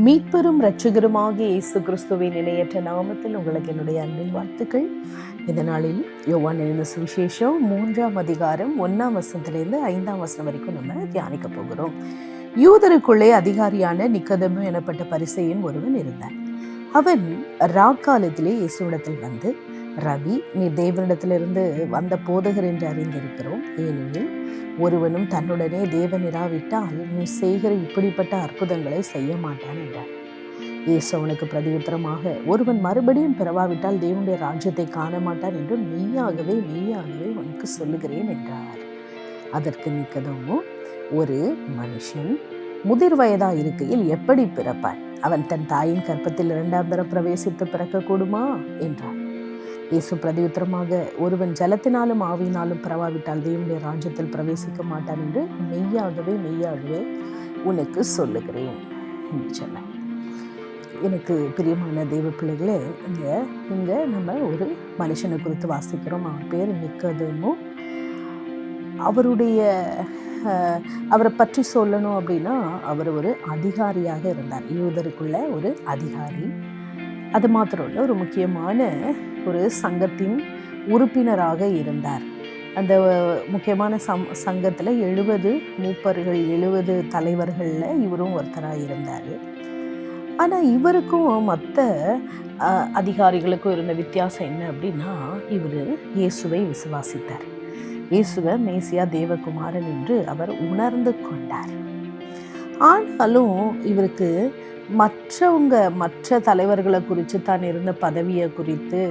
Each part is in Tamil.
மீட்பெரும் இரட்சகருமாகிய இயேசு கிறிஸ்துவின் இணையற்ற நாமத்தில் உங்களுக்கு என்னுடைய அன்பின் வாழ்த்துக்கள். இந்த நாளில் யோவான் எழுதின சுவிசேஷம் 3ஆம் அதிகாரம் 1ஆம் வசனத்திலிருந்து 5ஆம் வசனம் வரைக்கும் நம்ம தியானிக்க போகிறோம். யூதருக்குள்ளே அதிகாரியான நிக்கதேமு எனப்பட்ட பரிசேயன் ஒருவன் இருந்தான். அவன் ராக்காலத்திலே இயேசுவிடத்தில் வந்து, ரவி, நீ தேவனிடத்திலிருந்து வந்த போதகர் என்று அறிந்திருக்கிறோம். ஏனெனில் ஒருவனும் தன்னுடனே தேவன் இராவிட்டால் நீ செய்கிற இப்படிப்பட்ட அற்புதங்களை செய்ய மாட்டான் என்றார். இயேசு அவனுக்கு பிரதியுத்தரமாக, ஒருவன் மறுபடியும் பிறவாவிட்டால் தேவனுடைய ராஜ்யத்தை காண மாட்டான் என்று மெய்யாகவே உனக்கு சொல்லுகிறேன் என்றார். அதற்கு நிக்கதேமு, ஒரு மனுஷன் முதிர் வயதா இருக்கையில் எப்படி பிறப்பான்? அவன் தன் தாயின் கற்பத்தில் 2ஆம் தரம் பிரவேசித்து பிறக்கக்கூடுமா என்றார். இயேசு பிரதியுத்தரமாக, ஒருவன் ஜலத்தினாலும் ஆவியினாலும் பிறவாவிட்டால் தேவனுடைய ராஜ்யத்தில் பிரவேசிக்க மாட்டான் என்று மெய்யாகவே உனக்கு சொல்லுகிறேன் என்று சொன்னார். எனக்கு பிரியமான தேவ பிள்ளைகளே, இங்கே நம்ம ஒரு மனுஷனை குறித்து வாசிக்கிறோம். அவன் பேர் நிக்கதேமு. அவரை பற்றி சொல்லணும் அப்படின்னா, அவர் ஒரு அதிகாரியாக இருந்தார். யூதருக்குள்ள ஒரு அதிகாரி. அது மாத்திரம் இல்லை, ஒரு முக்கியமான ஒரு சங்கத்தின் உறுப்பினராக இருந்தார். அந்த முக்கியமான சங்கத்தில் 70 மூப்பர்கள், 70 தலைவர்களில் இவரும் ஒருத்தராக இருந்தார். ஆனால் இவருக்கும் மற்ற அதிகாரிகளுக்கும் இருந்த வித்தியாசம் என்ன அப்படின்னா, இவர் இயேசுவை விசுவாசித்தார். இயேசுவை மேசியா தேவகுமாரன் என்று அவர் உணர்ந்து கொண்டார். ஆனாலும் இவருக்கு மற்ற தலைவர்களை குறித்து, தான் இருந்த பதவியை குறித்து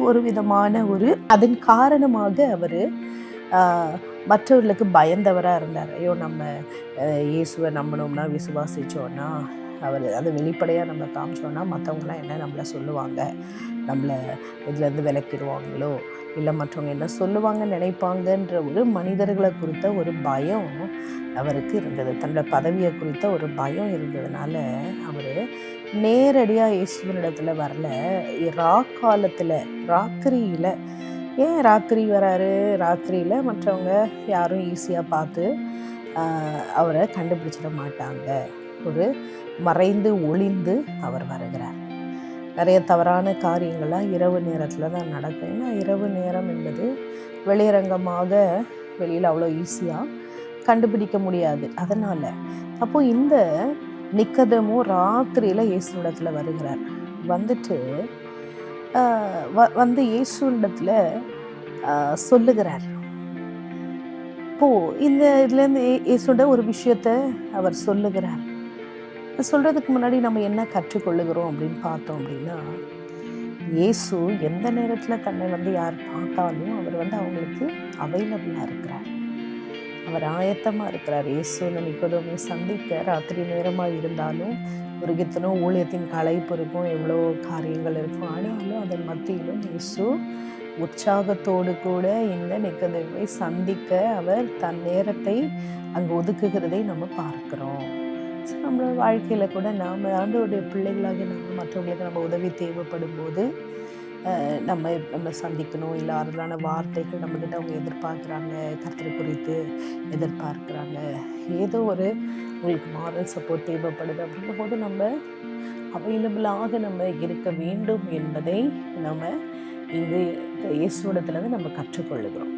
ஒரு விதமான அதன் காரணமாக அவர் மற்றவர்களுக்கு பயந்தவராக இருந்தார். ஐயோ, நம்ம இயேசுவை நம்பினோம்னா, விசுவாசித்தோன்னா, அவர் அதை வெளிப்படையாக நம்ம காமிச்சோன்னா மற்றவங்களாம் என்ன நம்மளை சொல்லுவாங்க, நம்மளை இதுலேருந்து விலக்கிடுவாங்களோ, இல்லை மற்றவங்க என்ன சொல்லுவாங்கன்னு நினைப்பாங்கன்ற ஒரு மனிதர்களை குறித்த ஒரு பயம் அவருக்கு இருந்தது. தன்னோட பதவியை குறித்த ஒரு பயம் இருந்ததுனால அவர் நேரடியாக இயேசுவினிடத்தில் வரல. ராத்திரியில் ஏன் ராத்திரி வராரு? ராத்திரியில் மற்றவங்க யாரும் ஈஸியாக பார்த்து அவரை கண்டுபிடிச்சிட மாட்டாங்க. ஒரு மறைந்து ஒளிந்து அவர் வருகிறார். நிறைய தவறான காரியங்கள்லாம் இரவு நேரத்தில் தான் நடக்கும். ஏன்னா இரவு நேரம் என்பது வெளியரங்கமாக வெளியில் அவ்வளோ ஈஸியாக கண்டுபிடிக்க முடியாது. அதனால் அப்போது இந்த நிக்கதேமு ராத்திரியில் இயேசுவிடத்தில் வருகிறார். வந்து இயேசுவிடத்தில் சொல்லுகிறார். இப்போது இந்த இதுலேருந்து இயேசுட ஒரு விஷயத்தை அவர் சொல்லுகிறார். சொல்கிறதுக்கு முன்னாடி நம்ம என்ன கற்றுக்கொள்ளுகிறோம் அப்படின்னு பார்த்தோம் அப்படின்னா, இயேசு எந்த நேரத்தில் தன்னை யார் பார்த்தாலும் அவர் அவங்களுக்கு அவைலபிளாக இருக்கிறார். அவர் ஆயத்தமாக இருக்கிறார். இயேசுன்னு நிக்கதேமை சந்திக்க ராத்திரி நேரமாக இருந்தாலும் ஒரு எத்தனோ ஊழியத்தின் களைப்பு இருக்கும், எவ்வளோ காரியங்கள் இருக்கும். ஆனாலும் அதன் மத்தியிலும் இயேசு உற்சாகத்தோடு கூட இந்த நிக்கதேமை சந்திக்க அவர் தன் நேரத்தை அங்கே ஒதுக்குகிறதை நம்ம பார்க்குறோம். ஸோ நம்மளோட வாழ்க்கையில் கூட நாம் ஆண்டவருடைய பிள்ளைகளாக மற்றவங்களுக்கு நம்ம உதவி தேவைப்படும் போது நம்ம சந்திக்கணும். இல்லை ஆறுதலான வார்த்தைகள் நம்மக்கிட்ட அவங்க எதிர்பார்க்குறாங்க, கர்த்தரை குறித்து எதிர்பார்க்குறாங்க, ஏதோ உங்களுக்கு மாரல் சப்போர்ட் தேவைப்படுது அப்படின்னும் போது நம்ம அவைலபிளாக நம்ம இருக்க வேண்டும் என்பதை நம்ம இங்கு இயேசுவிடத்துலேருந்து நம்ம கற்றுக்கொள்ளுகிறோம்.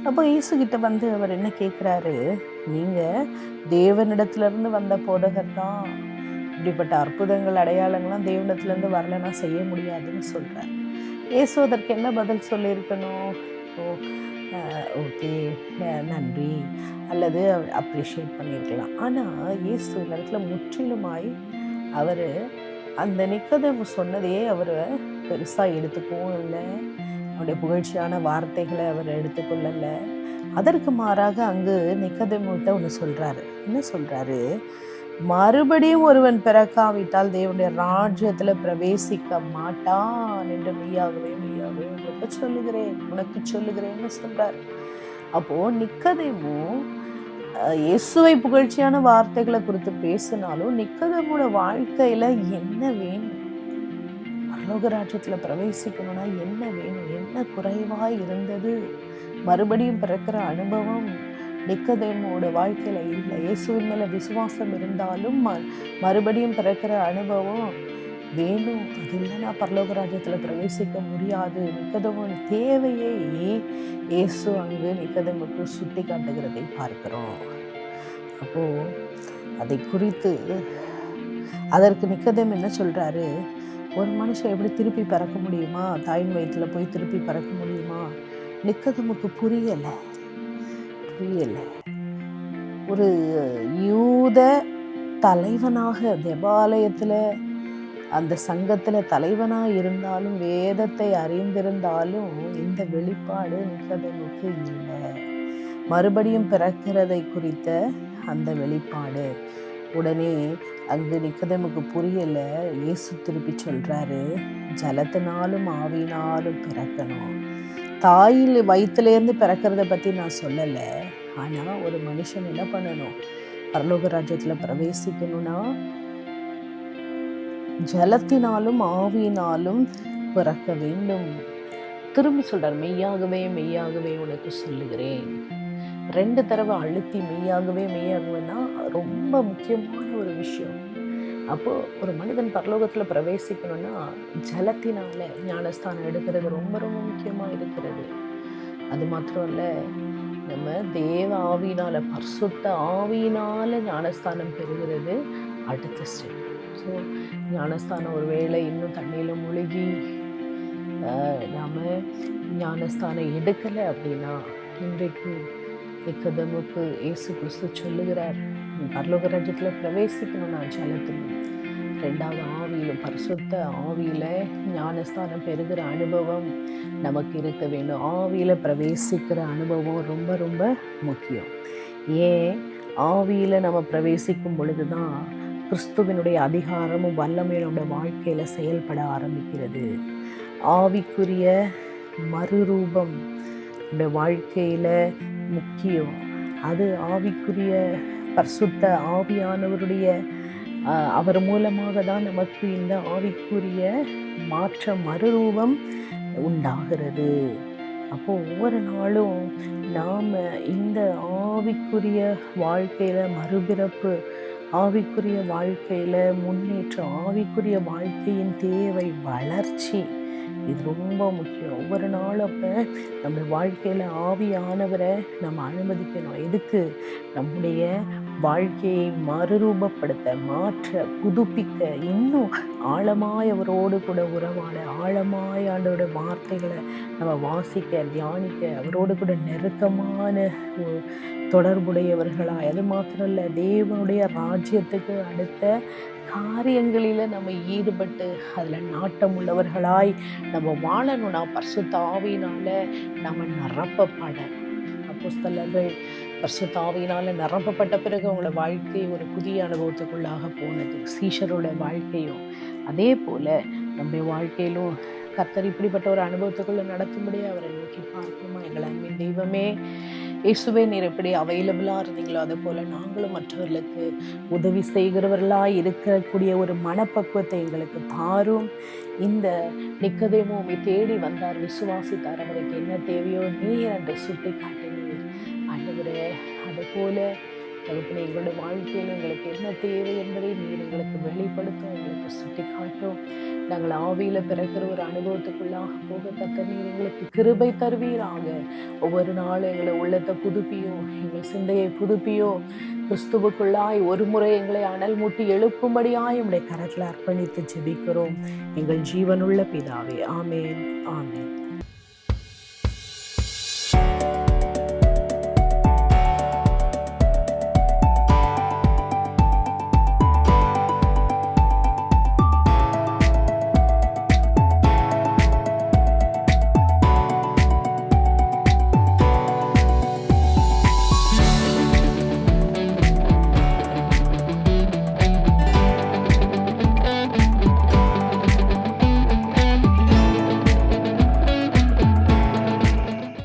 அப்போ இயேசுகிட்ட அவர் என்ன கேட்குறாரு? நீங்கள் தேவனிடத்துலேருந்து வந்த போதகர் தான், இப்படிப்பட்ட அற்புதங்கள் அடையாளங்கள்லாம் தேவனிடத்துலேருந்து வரலைன்னா செய்ய முடியாதுன்னு சொல்கிறார். இயேசு அதற்கு என்ன பதில் சொல்லியிருக்கணும்? ஓகே, நன்றி, அல்லது அப்ரிஷியேட் பண்ணியிருக்கலாம். ஆனால் இயேசு இடத்துல முற்றிலுமாய் அவர் அந்த நிக்கதேமு சொன்னதையே அவர் பெருசாக எடுத்துக்கவும் இல்லை, அவருடைய புகழ்ச்சியான வார்த்தைகளை அவர் எடுத்துக்கொள்ளலை. அதற்கு மாறாக அங்கு நிக்கதேமுகிட்ட ஒன்று சொல்கிறாரு. என்ன சொல்கிறாரு? மறுபடியும் ஒருவன் பிறக்காவிட்டால் தேவனுடைய ராஜ்யத்தில் பிரவேசிக்க மாட்டான் என்று மெய்யாகவே உனக்கு சொல்லுகிறேன்னு சொல்கிறார். அப்போது நிக்கதேமு இயேசுவை புகழ்ச்சியான வார்த்தைகளை குறித்து பேசினாலும் நிக்கதேமோட வாழ்க்கையில் என்ன வேணும்? பரலோக ராஜ்யத்தில் பிரவேசிக்கணும்னா என்ன வேணும்? என்ன குறைவாய் இருந்தது? மறுபடியும் பிறக்கிற அனுபவம் நிக்கதேமோட வாழ்க்கையில இல்லை. இயேசுவின் மேல விசுவாசம் இருந்தாலும் மறுபடியும் பிறக்கிற அனுபவம் வேணும். அது இல்லைன்னா பரலோக ராஜ்யத்தில் பிரவேசிக்க முடியாது. நிக்கதேமோட தேவையை இயேசு அங்கு நிக்கதேமுக்கு சுட்டி காட்டுகிறதை பார்க்கிறோம். அப்போ அதை குறித்து அதற்கு நிக்கதேம் என்ன சொல்றாரு? ஒரு மனுஷன் எப்படி திருப்பி பிறக்க முடியுமா? தாயின் வயிற்றுல போய் திருப்பி பிறக்க முடியுமா? நிக்கதேமுக்கு புரியலை. ஒரு யூத தலைவனாக தேவாலயத்துல அந்த சங்கத்துல தலைவனா இருந்தாலும், வேதத்தை அறிந்திருந்தாலும் இந்த வெளிப்பாடு நிக்கதேமுக்கு இல்லை. மறுபடியும் பிறக்கிறதை குறித்த அந்த வெளிப்பாடு உடனே அங்கு நிக்கதேமுக்கு புரியல. இயேசு திருப்பி சொல்றாரு, ஜலத்தினாலும் ஆவியினாலும் பிறக்கணும். தாயில் வயிற்றுலேருந்து பிறக்கிறத பற்றி நான் சொல்லலை. ஆனால் ஒரு மனுஷன் என்ன பண்ணணும்? பரலோக ராஜ்யத்தில் பிரவேசிக்கணும்னா ஜலத்தினாலும் ஆவியினாலும் பிறக்க வேண்டும். திரும்பி சொல்றார், மெய்யாகவே மெய்யாகவே உனக்கு சொல்லுகிறேன். 2 தடவை அழுத்தி மெய்யாகவே மெய்யாகவேன்னா ரொம்ப முக்கியமான ஒரு விஷயம். அப்போது ஒரு மனிதன் பரலோகத்தில் பிரவேசிக்கணும்னா ஜலத்தினால ஞானஸ்தானம் எடுக்கிறது ரொம்ப ரொம்ப முக்கியமாக இருக்கிறது. அது மாத்திரம் இல்லை, நம்ம தேவ ஆவியினால், பரிசுத்த ஆவியினால் ஞானஸ்தானம் பெறுகிறது அடுத்த ஸ்டெப். ஸோ ஞானஸ்தானம் ஒரு வேளை இன்னும் தண்ணியில் முழுகி நாம் ஞானஸ்தானம் எடுக்கலை அப்படின்னா, இன்றைக்கு நிக்கதேமுக்கு இயேசு கிறிஸ்து சொல்லுகிறார், பரலோக ராஜ்யத்தில் பிரவேசிக்கணும்னா ஜலத்தில், 2வது ஆவியில், பரிசுத்த ஆவியில் ஞானஸ்தானம் பெறுகிற அனுபவம் நமக்கு இருக்க வேண்டும். ஆவியில் பிரவேசிக்கிற அனுபவம் ரொம்ப ரொம்ப முக்கியம். ஏன்? ஆவியில் நம்ம பிரவேசிக்கும் பொழுது தான் கிறிஸ்துவினுடைய அதிகாரமும் வல்லமையும் நம்முடைய வாழ்க்கையில் செயல்பட ஆரம்பிக்கிறது. ஆவிக்குரிய மறுரூபம் நம்முடைய வாழ்க்கையில் முக்கியம். அது ஆவிக்குரிய பரிசுத்த ஆவியானவருடைய அவர் மூலமாக தான் நமக்கு இந்த ஆவிக்குரிய மாற்றம், மறுரூபம் உண்டாகிறது. அப்போ ஒவ்வொரு நாளும் நாம் இந்த ஆவிக்குரிய வாழ்க்கையில் மறுபிறப்பு, ஆவிக்குரிய வாழ்க்கையில் முன்னேற்றம், ஆவிக்குரிய வாழ்க்கையின் தேவை, வளர்ச்சி, இது ரொம்ப முக்கியம். ஒவ்வொரு நாளும் அப்போ நம்ம வாழ்க்கையில் ஆவியானவரை நம்ம அனுமதிக்கணும். எதுக்கு? நம்முடைய வாழ்க்கையை மறுரூபப்படுத்த, மாற்ற, புதுப்பிக்க, இன்னும் ஆழமாய் அவரோடு கூட உறவாட, ஆழமாய் ஆண்டோட வார்த்தைகளை நம்ம வாசிக்க, தியானிக்க, அவரோடு கூட நெருக்கமான தொடர்புடையவர்களாய், அது மாத்திரம் இல்லை, தேவனுடைய ராஜ்யத்துக்கு அடுத்த காரியங்களில் நம்ம ஈடுபட்டு அதில் நாட்டம் உள்ளவர்களாய் நம்ம வாழணும்னா பரிசுத்த ஆவியினால் நம்ம நிரப்பப்பட. அப்போஸ்தலர்கள் பரிசுத்த ஆவியினால் நிரப்பப்பட்ட பிறகு அவங்களோட வாழ்க்கை ஒரு புதிய அனுபவத்துக்குள்ளாக போனது. சீஷரோட வாழ்க்கையும் அதே போல் நம்முடைய வாழ்க்கையிலும் கர்த்தர் இப்படிப்பட்ட ஒரு அனுபவத்துக்குள்ளே நடத்தும்படியே அவரை நோக்கி பார்க்கணுமா? எங்கள் அன்பின் தெய்வமே, இயேசுவே, நீர் எப்படி அவைலபிளாக இருந்தீங்களோ அதே போல் நாங்களும் மற்றவர்களுக்கு உதவி செய்கிறவர்களாக இருக்கக்கூடிய ஒரு மனப்பக்குவத்தை எங்களுக்கு தாரும். இந்த நிக்கதேமு உம்மை தேடி வந்தார், விசுவாசித்தார், அவருக்கு என்ன தேவையோ நீர் என்று சுட்டி காட்டினீர். ஆண்டவரே, அது போல தகப்பனே, எங்களுடைய வாழ்க்கையில் எங்களுக்கு என்ன தேவை என்பதை நீர் எங்களுக்கு வெளிப்படுத்தும், எங்களுக்கு சுட்டி காட்டும். நாங்கள் ஆவியில் பிறக்கிற ஒரு அனுபவத்துக்குள்ளாக போக கர்த்தர் நீர் எங்களுக்கு கிருபை தருவீராக. ஒவ்வொரு நாளும் எங்களை உள்ளத்தை புதுப்பியோ, எங்கள் சிந்தையை புதுப்பியோ, கிறிஸ்துவுக்குள்ளாய் ஒரு முறை எங்களை அனல் மூட்டி எழுப்பும்படியாய் உம்முடைய கரத்தில் அர்ப்பணித்து ஜெபிக்கிறோம் எங்கள் ஜீவனுள்ள பிதாவே. ஆமேன், ஆமேன்.